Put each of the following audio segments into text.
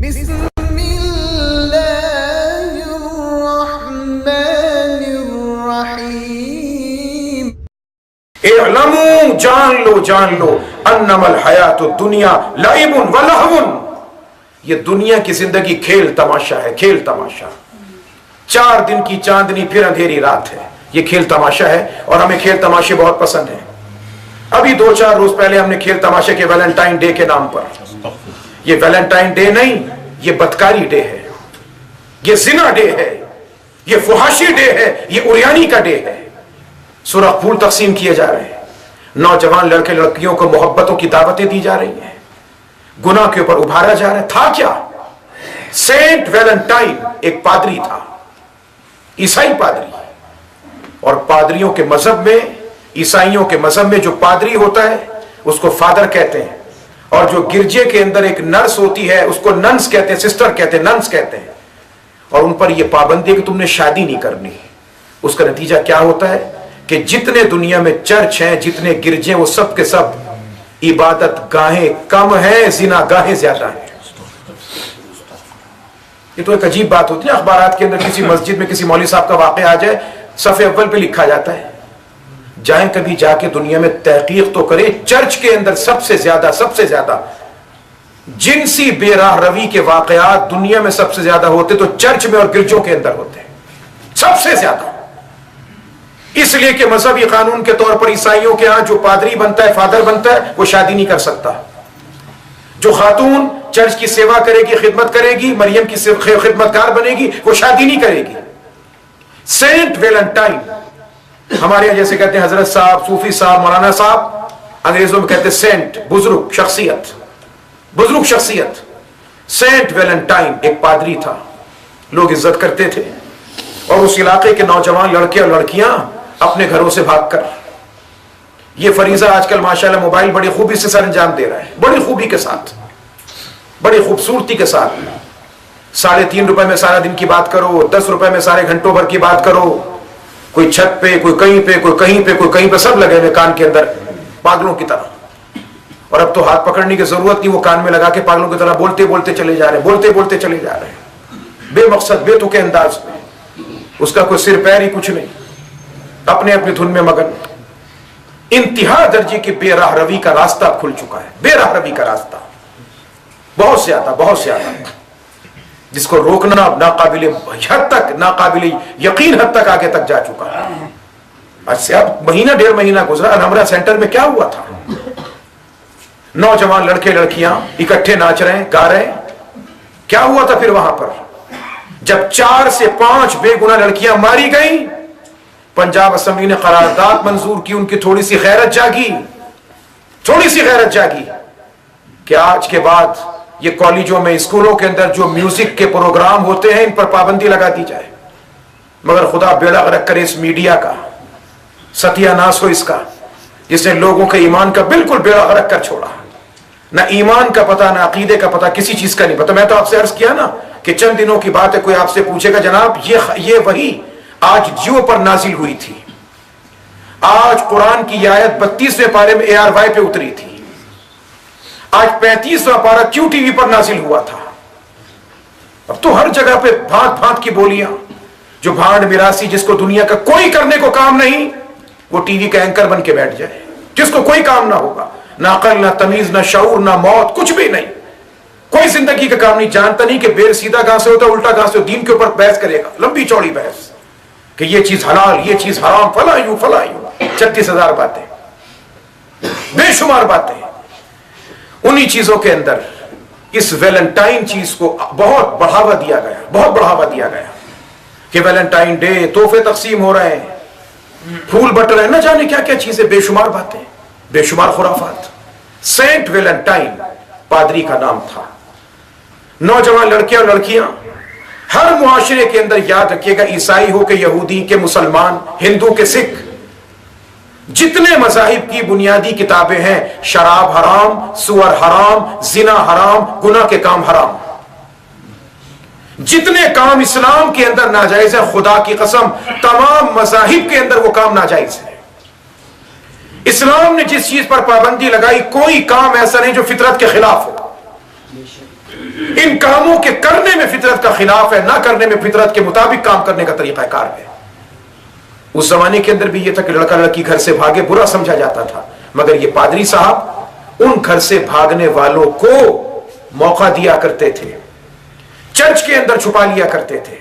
بسم اللہ الرحمن الرحیم اعلموا، جان لو انما الحیات الدنیا لعب و لہو، یہ دنیا کی زندگی کھیل تماشا ہے، کھیل تماشا. 4 دن کی چاندنی پھر اندھیری رات ہے، یہ کھیل تماشا ہے. اور ہمیں کھیل تماشے بہت پسند ہیں. ابھی 2-4 روز پہلے ہم نے کھیل تماشے کے ویلنٹائن ڈے کے نام پر، یہ ویلنٹائن ڈے نہیں، یہ بدکاری ڈے ہے، یہ زنا ڈے ہے، یہ فحاشی ڈے ہے، یہ اریانی کا ڈے ہے. سرخ پھول تقسیم کیے جا رہے ہیں، نوجوان لڑکے لڑکیوں کو محبتوں کی دعوتیں دی جا رہی ہیں، گناہ کے اوپر ابھارا جا رہا ہے. تھا کیا؟ سینٹ ویلنٹائن ایک پادری تھا، عیسائی پادری. اور پادریوں کے مذہب میں، عیسائیوں کے مذہب میں جو پادری ہوتا ہے اس کو فادر کہتے ہیں، اور جو گرجے کے اندر ایک نرس ہوتی ہے اس کو ننس کہتے ہیں، سسٹر کہتے ہیں، ننس کہتے ہیں. اور ان پر یہ پابندی ہے کہ تم نے شادی نہیں کرنی. اس کا نتیجہ کیا ہوتا ہے کہ جتنے دنیا میں چرچ ہیں، جتنے گرجے، وہ سب کے سب عبادت گاہیں کم ہیں، زنا گاہیں زیادہ ہیں. یہ تو ایک عجیب بات ہوتی ہے. اخبارات کے اندر کسی مسجد میں کسی مولوی صاحب کا واقعہ آ جائے، صفحے اول پہ لکھا جاتا ہے. جائیں کبھی جا کے دنیا میں تحقیق تو کریں، چرچ کے اندر سب سے زیادہ جنسی بے راہ روی کے واقعات دنیا میں سب سے زیادہ ہوتے تو چرچ میں اور گرجوں کے اندر ہوتے ہیں، سب سے زیادہ. اس لیے کہ مذہبی قانون کے طور پر عیسائیوں کے ہاں جو پادری بنتا ہے، فادر بنتا ہے، وہ شادی نہیں کر سکتا. جو خاتون چرچ کی سیوا کرے گی، خدمت کرے گی، مریم کی خدمتگار بنے گی، وہ شادی نہیں کرے گی. سینٹ ویلنٹائن، ہمارے یہاں جیسے کہتے ہیں حضرت صاحب، صوفی صاحب، مولانا صاحب، انگریزوں میں کہتے ہیں سینٹ، بزرگ شخصیت. سینٹ ویلنٹائن ایک پادری تھا، لوگ عزت کرتے تھے. اور اس علاقے کے نوجوان لڑکے اور لڑکیاں اپنے گھروں سے بھاگ کر، یہ فریضہ آج کل ماشاءاللہ موبائل بڑی خوبی سے سر انجام دے رہا ہے، بڑی خوبی کے ساتھ، بڑی خوبصورتی کے ساتھ. 3.5 روپے میں سارا دن کی بات کرو، 10 روپے میں سارے گھنٹوں بھر کی بات کرو. کوئی چھت پہ، کوئی کہیں پہ، کوئی کہیں پہ، کوئی کہیں پہ، سب لگے ہوئے کان کے اندر پاگلوں کی طرح. اور اب تو ہاتھ پکڑنے کی ضرورت نہیں، وہ کان میں لگا کے پاگلوں کی طرح بولتے بولتے چلے جا رہے ہیں، بے مقصد، بے تکے انداز میں. اس کا کوئی سر پیر ہی کچھ نہیں، اپنے اپنی دھن میں مگن. انتہا درجے کی بے راہ روی کا راستہ کھل چکا ہے، بے راہ روی کا راستہ بہت زیادہ، جس کو روکنا ناقابل یقین حد تک آگے تک جا چکا ہے. آج سے اب 1.5 مہینہ گزرا، الحمرہ سینٹر میں کیا ہوا تھا؟ نوجوان لڑکے لڑکیاں اکٹھے ناچ رہے ہیں، گا رہے ہیں. کیا ہوا تھا پھر وہاں پر؟ جب 4 سے 5 بے گناہ لڑکیاں ماری گئیں، پنجاب اسمبلی نے قرارداد منظور کی. ان کی تھوڑی سی غیرت جاگی کہ آج کے بعد یہ کالجوں میں، اسکولوں کے اندر جو میوزک کے پروگرام ہوتے ہیں ان پر پابندی لگا دی جائے. مگر خدا بیڑا غرق کرے اس میڈیا کا، ستیہ ناس ہو اس کا، جس نے لوگوں کے ایمان کا بالکل بیڑا غرق کر چھوڑا. نہ ایمان کا پتہ، نہ عقیدے کا پتہ، کسی چیز کا نہیں پتہ. میں تو آپ سے عرض کیا نا کہ چند دنوں کی بات ہے، کوئی آپ سے پوچھے گا جناب یہ وہی آج جیو پر نازل ہوئی تھی، آج قرآن کی آیت 32ویں پارے میں ARY پہ اتری تھی، آج 35واں پارہ QTV پر نازل ہوا تھا. اب تو ہر جگہ پہ بھانت کی بولیاں. جو بھانڈ میراسی، جس کو دنیا کا کوئی کرنے کو کام نہیں، وہ ٹی وی کا اینکر بن کے بیٹھ جائے، جس کو کوئی کام نہ ہوگا، نہ عقل، نہ تمیز، نہ شعور، نہ موت، کچھ بھی نہیں، کوئی زندگی کا کام نہیں. جانتا نہیں کہ بیر سیدھا کہاں سے ہوتا ہے، الٹا کہاں سے. دین کے اوپر بحث کرے گا، لمبی چوڑی بحث کہ یہ چیز حلال، یہ چیز حرام، فلاں یوں 36,000 باتیں، بے شمار باتیں. انہی چیزوں کے اندر اس ویلنٹائن چیز کو بہت بڑھاوا دیا گیا کہ ویلنٹائن ڈے، تحفے تقسیم ہو رہے ہیں، پھول بٹ رہے ہیں، نہ جانے کیا کیا چیزیں، بے شمار باتیں، بے شمار خرافات. سینٹ ویلنٹائن پادری کا نام تھا. نوجوان لڑکے اور لڑکیاں ہر معاشرے کے اندر، یاد رکھیے گا، عیسائی ہو کہ یہودی کے مسلمان، ہندو کے سکھ، جتنے مذاہب کی بنیادی کتابیں ہیں، شراب حرام، سور حرام، زنا حرام، گناہ کے کام حرام. جتنے کام اسلام کے اندر ناجائز ہے، خدا کی قسم تمام مذاہب کے اندر وہ کام ناجائز ہے. اسلام نے جس چیز پر پابندی لگائی، کوئی کام ایسا نہیں جو فطرت کے خلاف ہو. ان کاموں کے کرنے میں فطرت کا خلاف ہے، نہ کرنے میں فطرت کے مطابق کام کرنے کا طریقہ کار ہے۔ اس زمانے کے اندر بھی یہ تھا کہ لڑکا لڑکی گھر سے بھاگے برا سمجھا جاتا تھا، مگر یہ پادری صاحب ان گھر سے بھاگنے والوں کو موقع دیا کرتے تھے، چرچ کے اندر چھپا لیا کرتے تھے،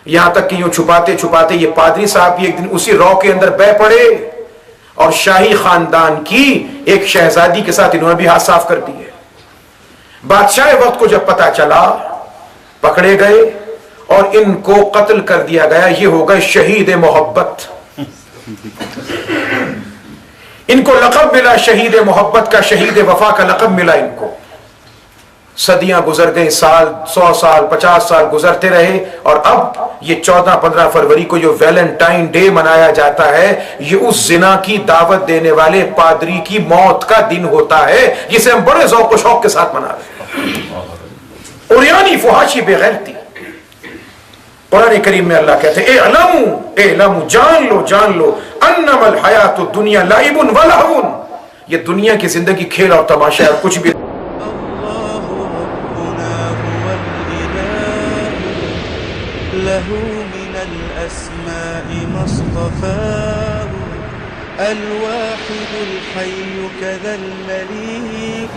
یہاں تک کہ یوں چھپاتے چھپاتے یہ پادری صاحب بھی ایک دن اسی رو کے اندر بہ پڑے اور شاہی خاندان کی ایک شہزادی کے ساتھ انہوں نے بھی ہاتھ صاف کر دیے۔ بادشاہ وقت کو جب پتا چلا پکڑے گئے اور ان کو قتل کر دیا گیا۔ یہ ہو گئے شہید محبت، ان کو لقب ملا شہید محبت کا، شہید وفا کا لقب ملا ان کو۔ صدیاں گزر گئیں، سال 100 سال 50 سال گزرتے رہے، اور اب یہ 14-15 فروری کو جو ویلنٹائن ڈے منایا جاتا ہے، یہ اس زنا کی دعوت دینے والے پادری کی موت کا دن ہوتا ہے، جسے ہم بڑے ذوق و شوق کے ساتھ منا رہے ہیں۔ اوریانی فحاشی بغیرتی۔ قرآن کریم میں اللہ کہتے ہیں اعلموا جان لو انما الحیات الدنیا لعب و لہو، یہ دنیا کی زندگی کھیل اور تماشا ہے اور کچھ بھی۔ له من الأسماء ما اصطفاه الواحد الحي كذا المليك